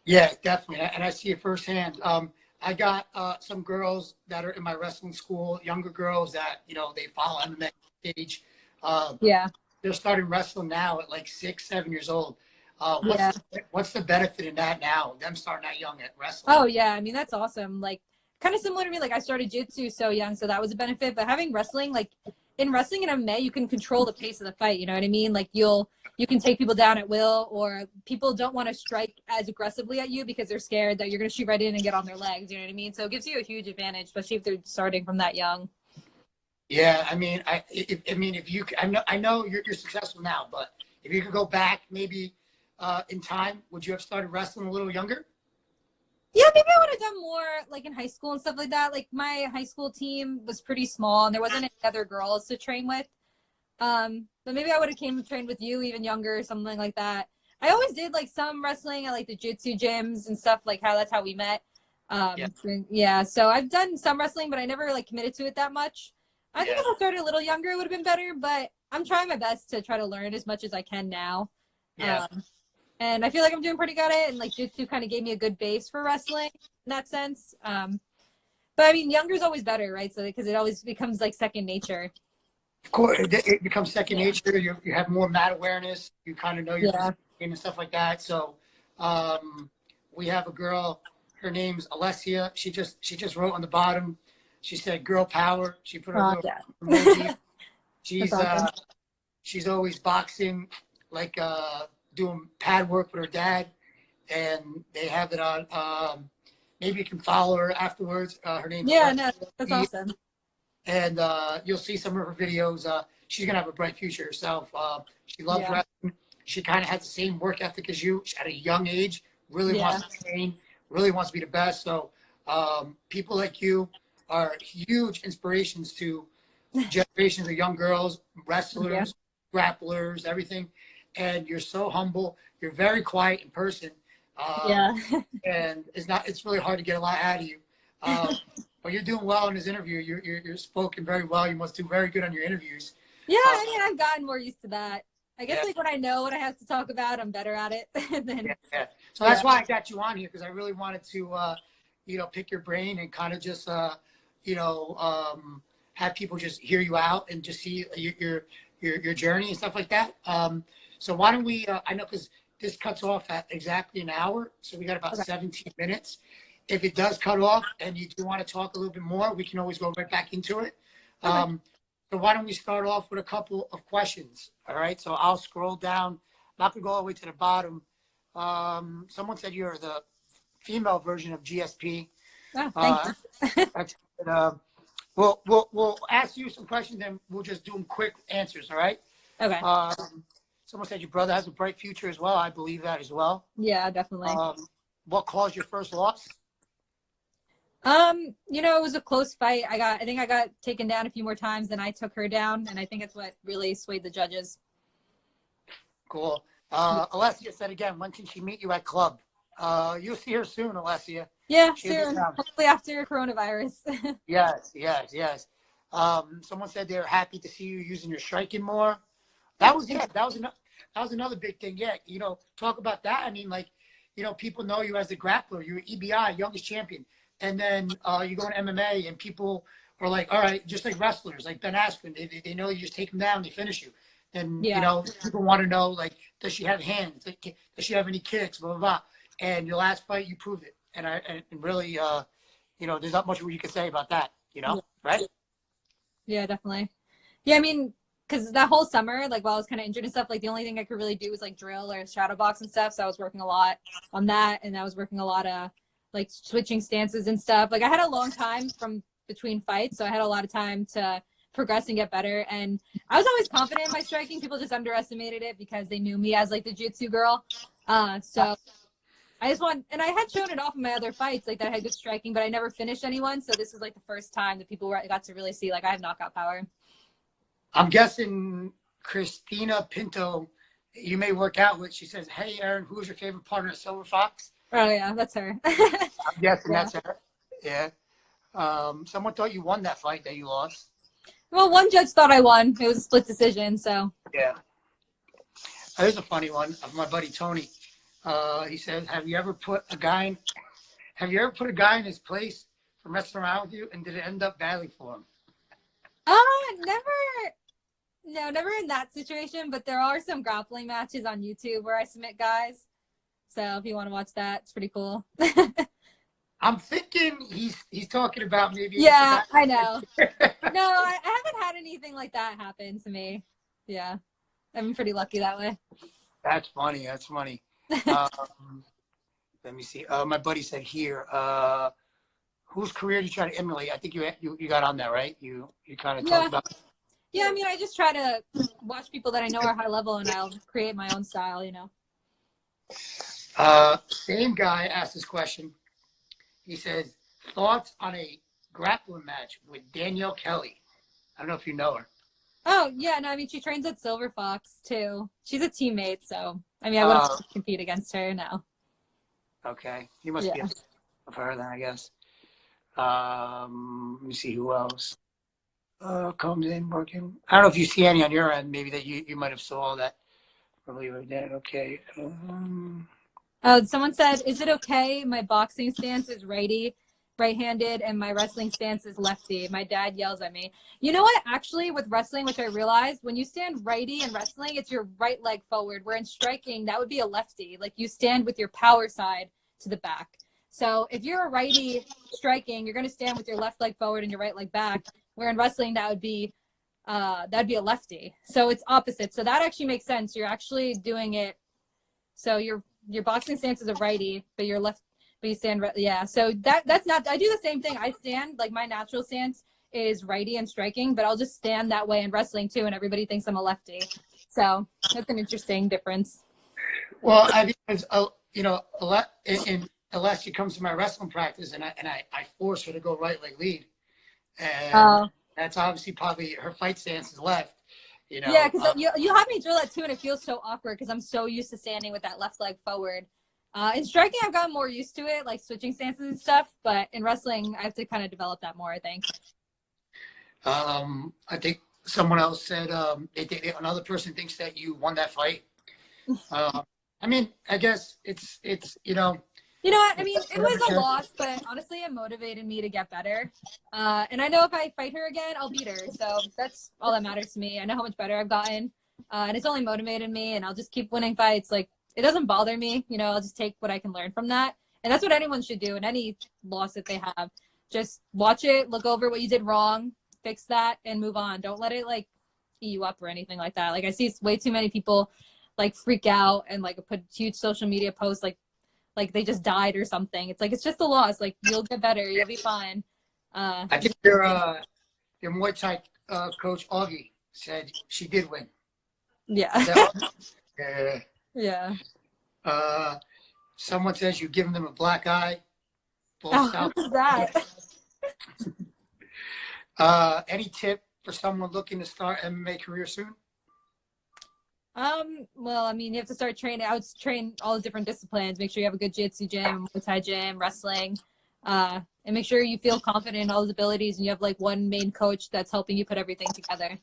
Yeah, definitely. And I see it firsthand. I got some girls that are in my wrestling school, younger girls that, they follow MMA stage. Yeah. They're starting wrestling now at like 6, 7 years old. What's the benefit in that now? Them starting that young at wrestling? Oh yeah, I mean that's awesome. Like kind of similar to me. Like I started jiu-jitsu so young, so that was a benefit. But having wrestling, like in wrestling and MMA, you can control the pace of the fight. You know what I mean? Like you can take people down at will, or people don't want to strike as aggressively at you because they're scared that you're going to shoot right in and get on their legs. You know what I mean? So it gives you a huge advantage, especially if they're starting from that young. Yeah, I mean, if you, I know you're successful now, but if you could go back maybe in time, would you have started wrestling a little younger? Yeah, maybe I would have done more like in high school and stuff like that. Like my high school team was pretty small and there wasn't any other girls to train with. But maybe I would have came and trained with you even younger or something like that. I always did like some wrestling at like the jiu-jitsu gyms and stuff, like that's how we met. So I've done some wrestling, but I never like committed to it that much. I think if I started a little younger, it would have been better, but I'm trying my best to try to learn as much as I can now. And And I feel like I'm doing pretty good at it. And like jiu-jitsu kind of gave me a good base for wrestling in that sense. But I mean, younger is always better, right? So because it always becomes like second nature. Of course, it becomes second Yeah. nature. You have more mat awareness. You kind of know your Yeah. game and stuff like that. So we have a girl. Her name's Alessia. She just wrote on the bottom. She said "girl power." She put a Oh, little yeah. emoji. That's She's awesome. she's always boxing, like doing pad work with her dad, and they have it on. Maybe you can follow her afterwards. Her name's Yeah, no, that's Alessia. awesome. And you'll see some of her videos. She's gonna have a bright future herself. She loves Yeah. wrestling. She kind of has the same work ethic as you. At a young age, really Yeah. wants to train, really wants to be the best. So people like you are huge inspirations to generations of young girls, Yeah. wrestlers, grapplers, everything. And you're so humble. You're very quiet in person. Um, Yeah. and it's really hard to get a lot out of you. But you're doing well in this interview. You're spoken very well. You must do very good on your interviews. Yeah, Uh, I mean, I've gotten more used to that. I guess yeah, like when I know what I have to talk about, I'm better at it. yeah, Then yeah. So that's why I got you on here, because I really wanted to, pick your brain and kind of just, have people just hear you out and just see your journey and stuff like that. So why don't we? I know because this cuts off at exactly an hour, so we got about okay. 17 minutes. If it does cut off and you do want to talk a little bit more, we can always go right back into it. Okay. So why don't we start off with a couple of questions? All right. So I'll scroll down. I'm not gonna go all the way to the bottom. Someone said you're the female version of GSP. Oh, thank Uh, you. that's, uh, we'll ask you some questions and we'll just do them quick answers. All right. Okay. Someone said your brother has a bright future as well. I believe that as well. Yeah, definitely. What caused your first loss? It was a close fight. I think I got taken down a few more times than I took her down, and I think it's what really swayed the judges. Cool. Alessia said again, when can she meet you at club? You'll see her soon, Alessia. Yeah, She'll be soon. around. Hopefully after coronavirus. Yes. Someone said they're happy to see you using your striking more. That was another big thing. Yeah, talk about that. I mean, like, people know you as the grappler. You're EBI, youngest champion, and then you go to MMA, and people are like, all right, just like wrestlers, like Ben Askren, they know you just take them down, they finish you. And Yeah. people want to know, like, does she have hands? Like, does she have any kicks? Blah blah blah. And your last fight, you proved it. And really, there's not much you can say about that. Yeah. Right? Yeah, definitely. Yeah, I mean, because that whole summer, like while I was kind of injured and stuff, like the only thing I could really do was like drill or shadow box and stuff. So I was working a lot on that, and I was working a lot of like switching stances and stuff. Like I had a long time from between fights, so I had a lot of time to progress and get better. And I was always confident in my striking. People just underestimated it because they knew me as like the jiu-jitsu girl. So I just want, and I had shown it off in my other fights, like that I had good striking, but I never finished anyone. So this was like the first time that people got to really see like I have knockout power. I'm guessing Christina Pinto, you may work out with. She says, "Hey, Erin, who is your favorite partner at Silver Fox?" Oh yeah, that's her. I'm guessing Yeah. that's her. Yeah. Someone thought you won that fight that you lost. Well, one judge thought I won. It was a split decision, so. Yeah. Here's a funny one of my buddy Tony. He said, "Have you ever put a guy in his place for messing around with you, and did it end up badly for him?" Never. No, never in that situation, but there are some grappling matches on YouTube where I submit guys. So if you want to watch that, it's pretty cool. I'm thinking he's talking about maybe. Yeah, I know. No, I haven't had anything like that happen to me. Yeah, I'm pretty lucky that way. That's funny. Let me see. My buddy said here, whose career do you try to emulate? I think you got on that, right? You kind of talked about. Yeah, I mean, I just try to watch people that I know are high level, and I'll create my own style. Same guy asked this question. He says, thoughts on a grappling match with Danielle Kelly. I don't know if you know her. Oh, yeah, no, I mean, she trains at Silver Fox, too. She's a teammate, so, I mean, I wouldn't compete against her, no. Okay. You must be a fan of her then, I guess. Let me see who else comes in working. I don't know if you see any on your end, maybe that you might have saw that Probably with that. Okay. Someone said, is it okay? My boxing stance is right-handed, and my wrestling stance is lefty. My dad yells at me. You know what? Actually, with wrestling, which I realized, when you stand righty in wrestling, it's your right leg forward. Where in striking, that would be a lefty. Like you stand with your power side to the back. So if you're a righty striking, you're going to stand with your left leg forward and your right leg back. Where in wrestling, that'd be a lefty. So it's opposite. So that actually makes sense. You're actually doing it. So your boxing stance is a righty, but your left, but you stand right. Yeah. So that's not. I do the same thing. I stand like my natural stance is righty and striking, but I'll just stand that way in wrestling too, and everybody thinks I'm a lefty. So that's an interesting difference. Well, I mean, unless she comes to my wrestling practice and I force her to go right leg lead, and that's obviously probably her fight stance is left. Yeah, because you have me drill that too, and it feels so awkward because I'm so used to standing with that left leg forward. In striking, I've gotten more used to it, like switching stances and stuff. But in wrestling, I have to kind of develop that more, I think. I think someone else said another person thinks that you won that fight. I mean, I guess it's You know what? I mean, it was a loss, but honestly, it motivated me to get better. And I know if I fight her again, I'll beat her. So that's all that matters to me. I know how much better I've gotten. And it's only motivated me, and I'll just keep winning fights. Like, it doesn't bother me. I'll just take what I can learn from that. And that's what anyone should do in any loss that they have. Just watch it, look over what you did wrong, fix that, and move on. Don't let it, like, eat you up or anything like that. Like, I see way too many people, like, freak out and, like, put huge social media posts, like they just died or something. It's like, it's just a loss. Like, you'll get better. You'll be fine. I think your Muay Thai coach Augie said she did win. Yeah. Yeah. Someone says you've given them a black eye. What was that? Any tip for someone looking to start MMA career soon? Well, I mean, you have to start training. I would train all the different disciplines. Make sure you have a good jiu-jitsu gym, Muay Thai gym, wrestling, and make sure you feel confident in all those abilities and you have like one main coach that's helping you put everything together.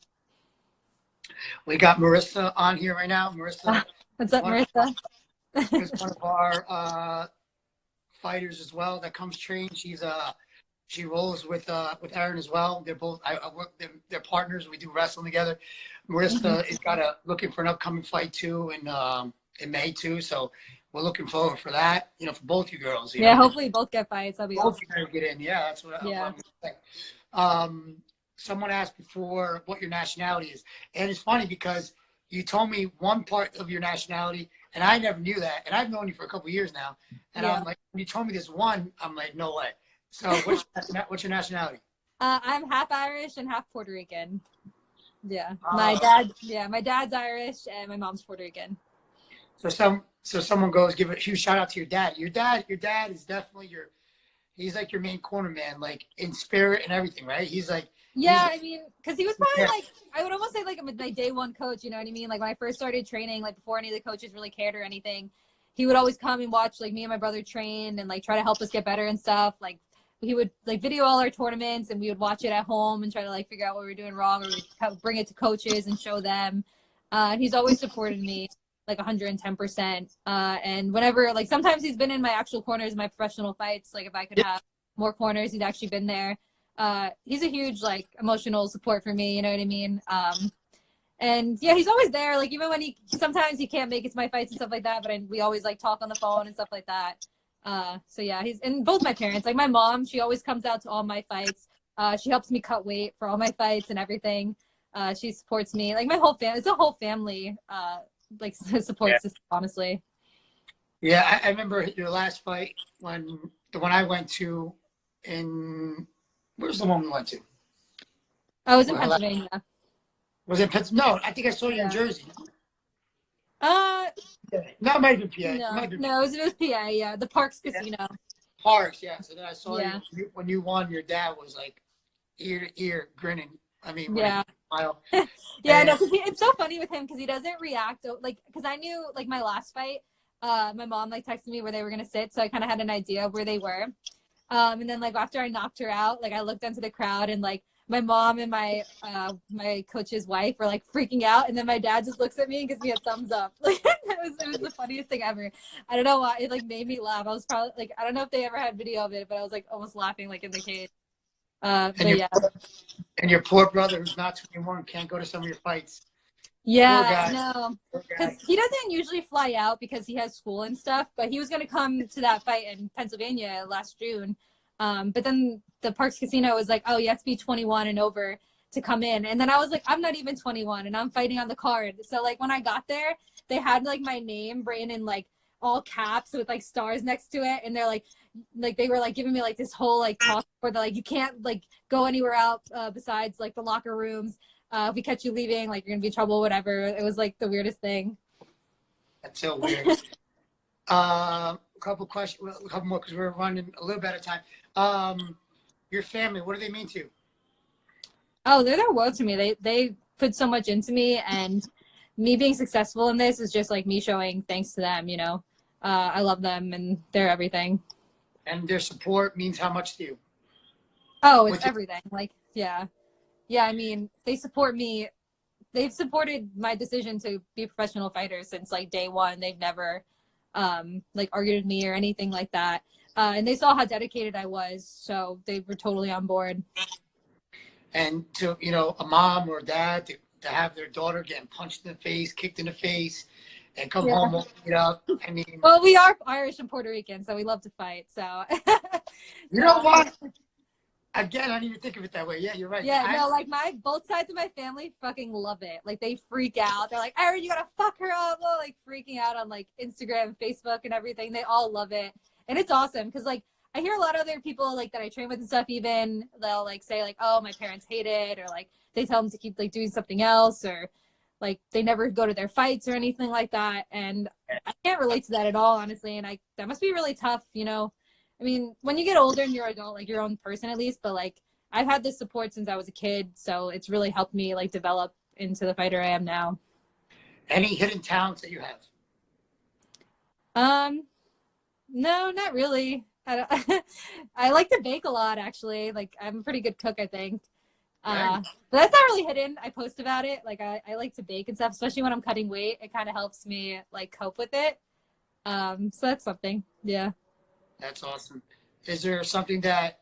We got Marissa on here right now. Marissa. What's up, Marissa? Is one of our fighters as well that comes train. She rolls with Erin as well. They're both they're partners. We do wrestling together. Marissa is looking for an upcoming fight too in May too. So we're looking forward for that. For both you girls. Yeah, hopefully both get fights. That'll be both awesome. you guys get in. Yeah, that's what I'm saying. Someone asked before what your nationality is, and it's funny because you told me one part of your nationality, and I never knew that. And I've known you for a couple of years now, and I'm like, when you told me this one, I'm like, no way. So what's your nationality? I'm half Irish and half Puerto Rican. Yeah, my dad's Irish and my mom's Puerto Rican. So someone goes, give a huge shout out to your dad. Your dad is definitely he's like your main corner man, like in spirit and everything, right? He's like. Yeah, I mean, because he was probably like, I would almost say like my day one coach, you know what I mean? Like when I first started training, like before any of the coaches really cared or anything, he would always come and watch like me and my brother train and like try to help us get better and stuff. Like he would like video all our tournaments and we would watch it at home and try to like figure out what we were doing wrong, or we'd bring it to coaches and show them. And he's always supported me like 110%. And whenever, like sometimes he's been in my actual corners in my professional fights. Like if I could have more corners, he'd actually been there. He's a huge like emotional support for me, you know what I mean? And yeah, he's always there. Like even when sometimes he can't make it to my fights and stuff like that, but we always like talk on the phone and stuff like that. So yeah, and both my parents, like my mom, she always comes out to all my fights. She helps me cut weight for all my fights and everything. She supports me, like my whole family. It's a whole family, like support system, honestly. Yeah, I remember your last fight the one I went to where's the one we went to? I was in Pennsylvania. Was it Pennsylvania? No, I think I saw you in Jersey. No, it might have been PA. No, it was PA, yeah. The Parks Casino. Parks, yeah. So then I saw you when you won, your dad was like ear to ear grinning. I mean, yeah. No, because it's so funny with him because he doesn't react. Like, because I knew like my last fight, my mom like texted me where they were going to sit. So I kind of had an idea of where they were. And then like after I knocked her out, like I looked into the crowd and like my mom and my coach's wife were like freaking out, and then my dad just looks at me and gives me a thumbs up. Like it was the funniest thing ever. I don't know why, it like made me laugh. I was probably like, I don't know if they ever had video of it, but I was like almost laughing like in the cage. But yeah. And your poor brother, who's not 21, can't go to some of your fights. Yeah, no, because he doesn't usually fly out because he has school and stuff. But he was going to come to that fight in Pennsylvania last June. But then the Parks Casino was like, oh, you have to be 21 and over to come in. And then I was like, I'm not even 21 and I'm fighting on the card. So like when I got there, they had like my name written in like all caps with like stars next to it. And they're like they were like giving me like this whole like talk where they're like, you can't like go anywhere out besides like the locker rooms. If we catch you leaving, like you're gonna be in trouble, whatever. It was like the weirdest thing. That's so weird. A couple questions, a couple more because we're running a little bit of time. Your family, what do they mean to you? Oh, they're their world to me. They put so much into me, and me being successful in this is just like me showing thanks to them. You know, I love them and they're everything. And their support means how much to you? Oh, it's everything. Like, yeah. Yeah, I mean, they support me. They've supported my decision to be a professional fighter since like day one. They've never like argued with me or anything like that. And they saw how dedicated I was, so they were totally on board. And to, you know, a mom or a dad to have their daughter getting punched in the face, kicked in the face, and come home all beat up. I mean, well, we are Irish and Puerto Rican, so we love to fight. So you know what? Again, I didn't even think of it that way. Yeah, you're right. Yeah, no, like both sides of my family fucking love it. Like they freak out. They're like, Erin, you gotta fuck her up. Like freaking out on like Instagram and Facebook and everything. They all love it. And it's awesome because like I hear a lot of other people like that I train with and stuff, even they'll like say like, oh, my parents hate it, or like they tell them to keep like doing something else, or like they never go to their fights or anything like that. And I can't relate to that at all, honestly. And that must be really tough, you know. I mean, when you get older and you're an adult, like your own person at least, but like I've had this support since I was a kid, so it's really helped me like develop into the fighter I am now. Any hidden talents that you have? No, not really. I like to bake a lot, actually. Like I'm a pretty good cook, I think. But that's not really hidden. I post about it. Like I like to bake and stuff, especially when I'm cutting weight. It kind of helps me like cope with it. So that's something. Yeah. That's awesome. Is there something that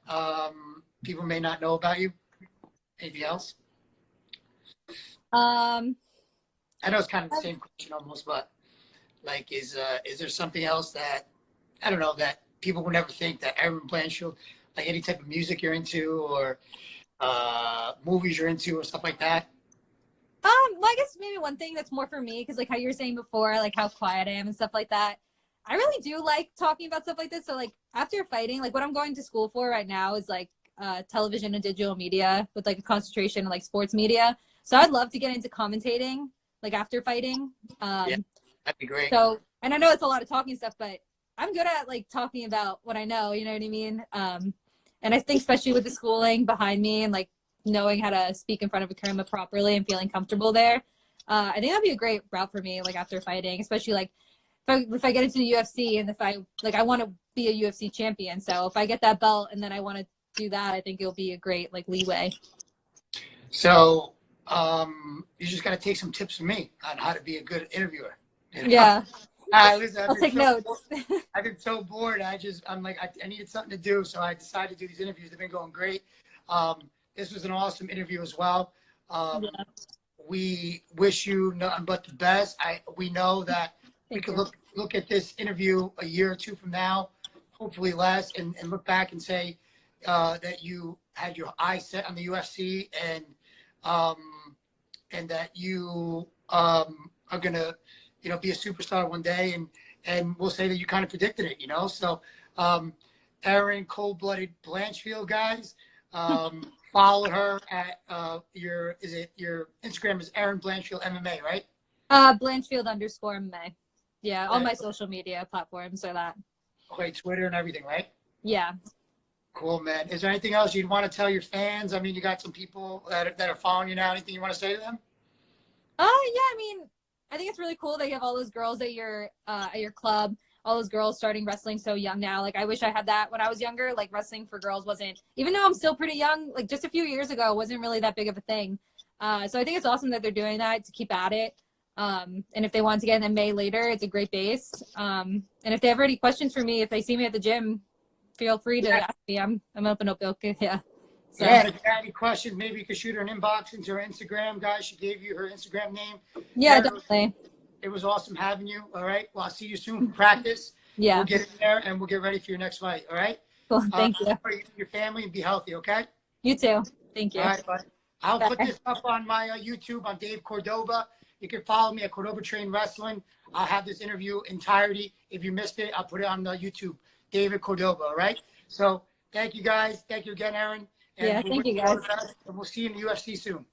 people may not know about you? Anything else? I know it's kind of the same question almost, but like, is there something else that I don't know that people would never think that Erin Blanchfield, like any type of music you're into or movies you're into or stuff like that? Well, I guess maybe one thing that's more for me, because like how you were saying before, like how quiet I am and stuff like that. I really do like talking about stuff like this. So like after fighting, like what I'm going to school for right now is like television and digital media with like a concentration in like sports media. So I'd love to get into commentating like after fighting. Yeah, that'd be great. So, and I know it's a lot of talking stuff, but I'm good at like talking about what I know, you know what I mean? And I think especially with the schooling behind me and like knowing how to speak in front of a camera properly and feeling comfortable there, I think that'd be a great route for me, like after fighting, especially like if I get into the UFC and if I want to be a UFC champion. So if I get that belt and then I want to do that, I think it'll be a great like leeway. So you just got to take some tips from me on how to be a good interviewer. You know? Yeah. Listen, I'll take notes. I've been so bored. I'm like, I needed something to do. So I decided to do these interviews. They've been going great. This was an awesome interview as well. Yeah. We wish you nothing but the best. We know that we could look at this interview a year or two from now, hopefully less, and look back and say that you had your eyes set on the UFC and that you are gonna, you know, be a superstar one day, and we'll say that you kind of predicted it, you know. So, Erin, cold-blooded Blanchfield, guys, follow her at your Instagram is Erin Blanchfield MMA, right? Blanchfield_MMA. Yeah, all my social media platforms are that. Okay, Twitter and everything, right? Yeah. Cool, man. Is there anything else you'd want to tell your fans? I mean, you got some people that are following you now. Anything you want to say to them? Oh, yeah. I mean, I think it's really cool that you have all those girls at your club. all those girls starting wrestling so young now. Like I wish I had that when I was younger. Like wrestling for girls wasn't, even though I'm still pretty young, like just a few years ago, wasn't really that big of a thing. So I think it's awesome that they're doing that to keep at it. And if they want to get an MMA later, it's a great base. And if they have any questions for me, if they see me at the gym, feel free to ask me. I'm open up. Okay, yeah. So. Yeah, if you have any questions, maybe you could shoot her an inbox into her Instagram, guys. She gave you her Instagram name. Yeah, definitely. It was awesome having you. All right. Well, I'll see you soon for practice. Yeah. We'll get in there and we'll get ready for your next fight. All right. Cool. Thank you. For your family and be healthy. Okay. You too. Thank you. All right, bud. I'll put this up on my YouTube on Dave Cordoba. You can follow me at Cordoba Train Wrestling. I'll have this interview entirety. If you missed it, I'll put it on the YouTube. David Cordoba. All right. So thank you guys. Thank you again, Erin. And yeah. Thank you guys. And we'll see you in the UFC soon.